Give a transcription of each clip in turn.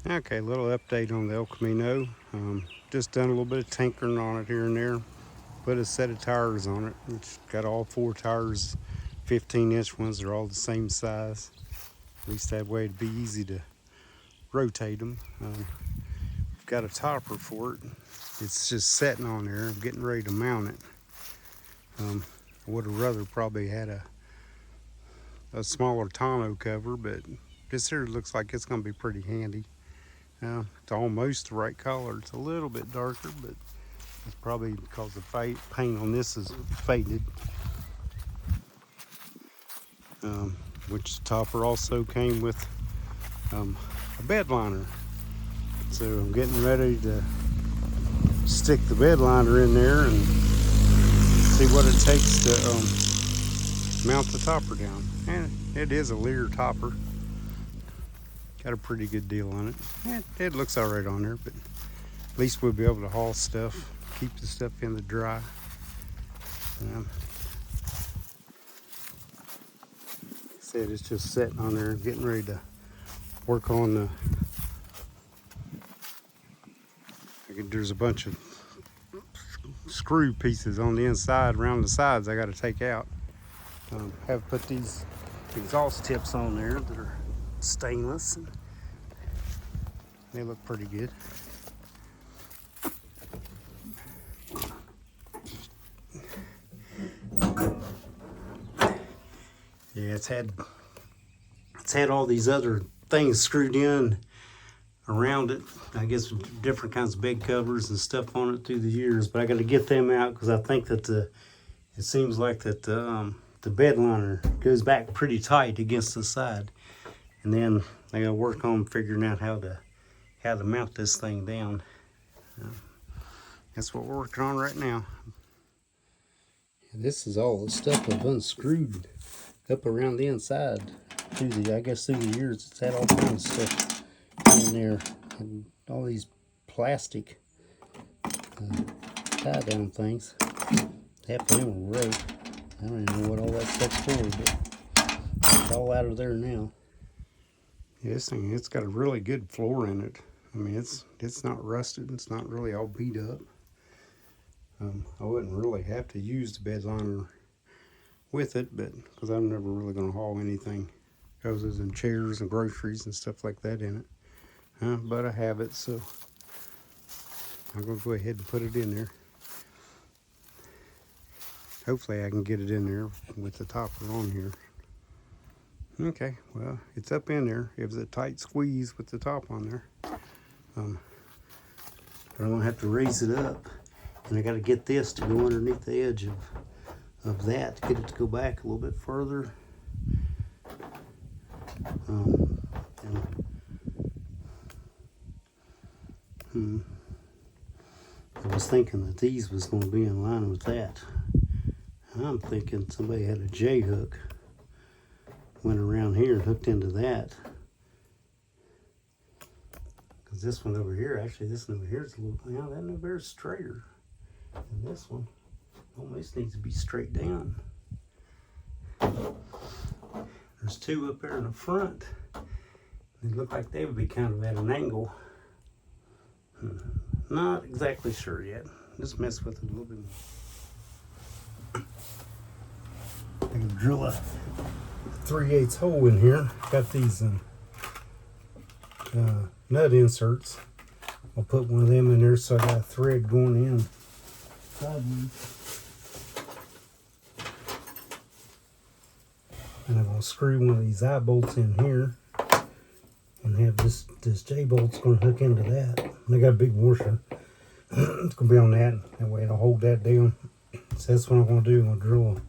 Okay, a little update on the El Camino. Just done a little bit of tinkering on it here and there. Put a set of tires on it. It's got all four tires, 15-inch ones. They're all the same size. At least that way it'd be easy to rotate them. Got a topper for it. It's just sitting on there. I'm getting ready to mount it. I would have rather probably had a smaller tonneau cover, but this here looks like it's going to be pretty handy. It's almost the right color. It's a little bit darker, but it's probably because the paint on this is faded. Which topper also came with a bed liner. So I'm getting ready to stick the bed liner in there and see what it takes to mount the topper down. And it is a Lear topper. Got a pretty good deal on it. It looks all right on there, but at least we'll be able to haul stuff, keep the stuff in the dry. Said it's just sitting on there, getting ready to work on the. There's a bunch of screw pieces on the inside, around the sides. I got to take out. Have put these exhaust tips on there that are stainless. And they look pretty good. Yeah, it's had all these other things screwed in around it. I guess different kinds of bed covers and stuff on it through the years, but I got to get them out because I think that it seems like that the bed liner goes back pretty tight against the side, and then I got to work on figuring out how to mount this thing down. That's what we're working on right now. This is all the stuff I've unscrewed up around the inside through the years. It's had all kinds of stuff in there, and all these plastic tie down things. Half of them were rope. I don't even know what all that stuff's for, but it's all out of there now. Yeah, this thing, it's got a really good floor in it. I mean, it's not rusted. It's not really all beat up. I wouldn't really have to use the bed liner with it, but because I'm never really going to haul anything houses and chairs and groceries and stuff like that in it. But I have it, so I'm going to go ahead and put it in there. Hopefully I can get it in there with the topper on here. Okay, well, it's up in there. It was a tight squeeze with the top on there. But I'm going to have to raise it up. And I got to get this to go underneath the edge of that to get it to go back a little bit further. I was thinking that these was going to be in line with that. I'm thinking somebody had a J-hook, went around here and hooked into that. Because this one over here, actually this one over here is a little, that one over here is straighter. And this one almost needs to be straight down. There's two up there in the front. They look like they would be kind of at an angle. Not exactly sure yet. Just mess with it a little bit more. I can drill a 3/8 hole in here. Got these nut inserts. I'll put one of them in there so I got a thread going in sideways. And I'm going to screw one of these eye bolts in here and have this J-bolt's going to hook into that. And I got a big washer. It's going to be on that. That way it'll hold that down. So that's what I'm going to do. I'm going to drill a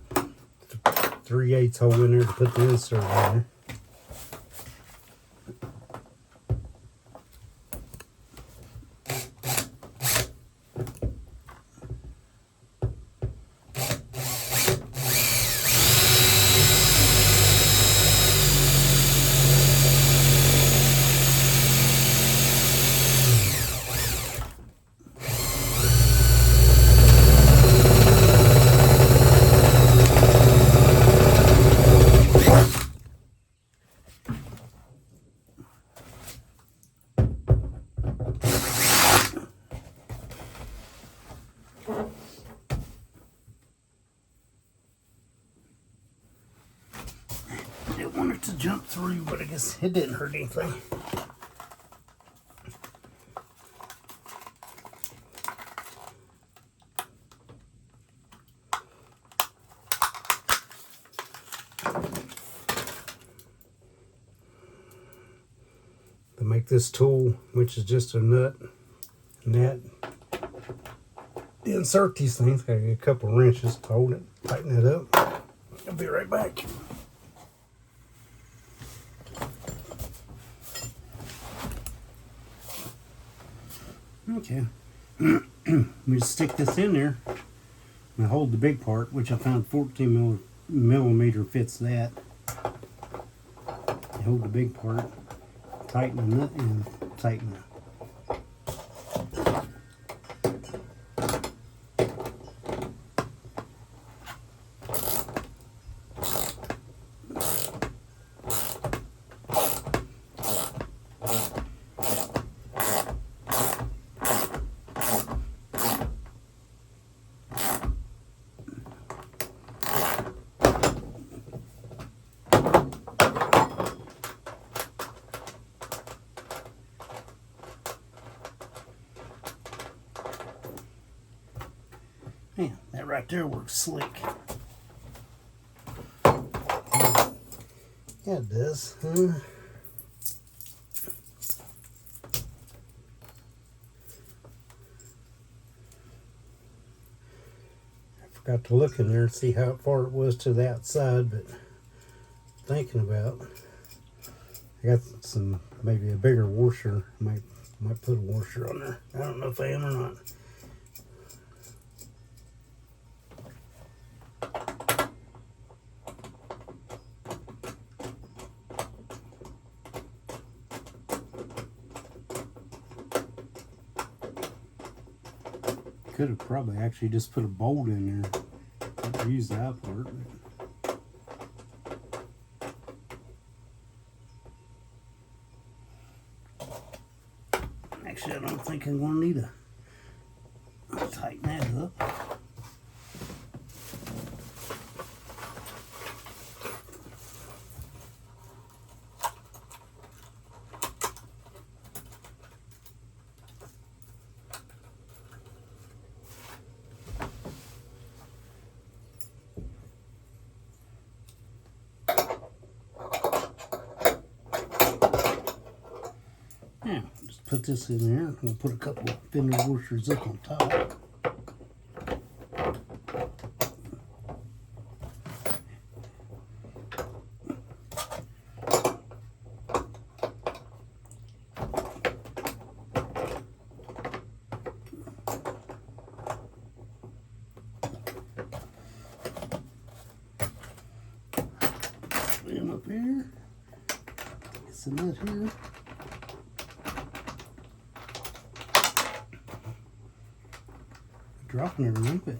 3/8 hole in there to put the insert in there. didn't want it to jump through, but I guess it didn't hurt anything. To make this tool, which is just a nut and that, to insert these things, gotta get a couple of wrenches to hold it, tighten it up. I'll be right back. Okay, we just stick this in there and hold the big part, which I found 14 millimeter fits that. You hold the big part, tighten the nut and tighten it. Man, that right there works slick. Yeah, it does. I forgot to look in there and see how far it was to the outside, but thinking about, I got some, maybe a bigger washer. Might put a washer on there. I don't know if I am or not. Could have probably actually just put a bolt in there. Use that part. Actually, I don't think I'm going to need to tighten that up. Yeah, just put this in there. I'm going to put a couple of fender washers up on top. Put him up here. Get some nut here. Dropping it a little bit.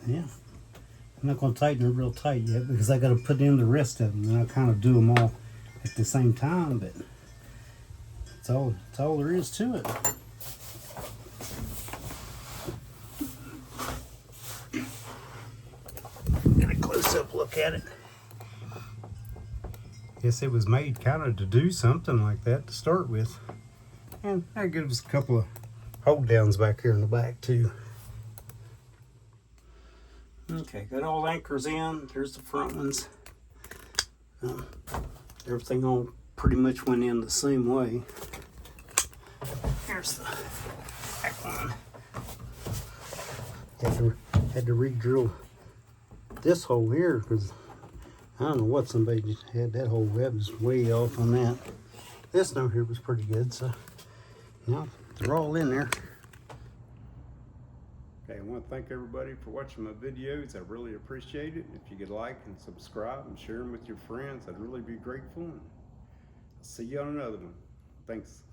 Yeah, I'm not going to tighten it real tight yet because I got to put in the rest of them, and I'll kind of do them all at the same time. But that's all there is to it. Look at it. Guess it was made kind of to do something like that to start with, and that gives us a couple of hold downs back here in the back too. Okay, got all anchors in. There's the front ones. Everything all pretty much went in the same way. Here's the back one. Had to re-drill this hole here because I don't know what somebody just had that hole. That was way off on that. This note here was pretty good, so yeah, they're all in there. Okay, I want to thank everybody for watching my videos. I really appreciate it. If you could like and subscribe and share them with your friends, I'd really be grateful. And I'll see you on another one. Thanks.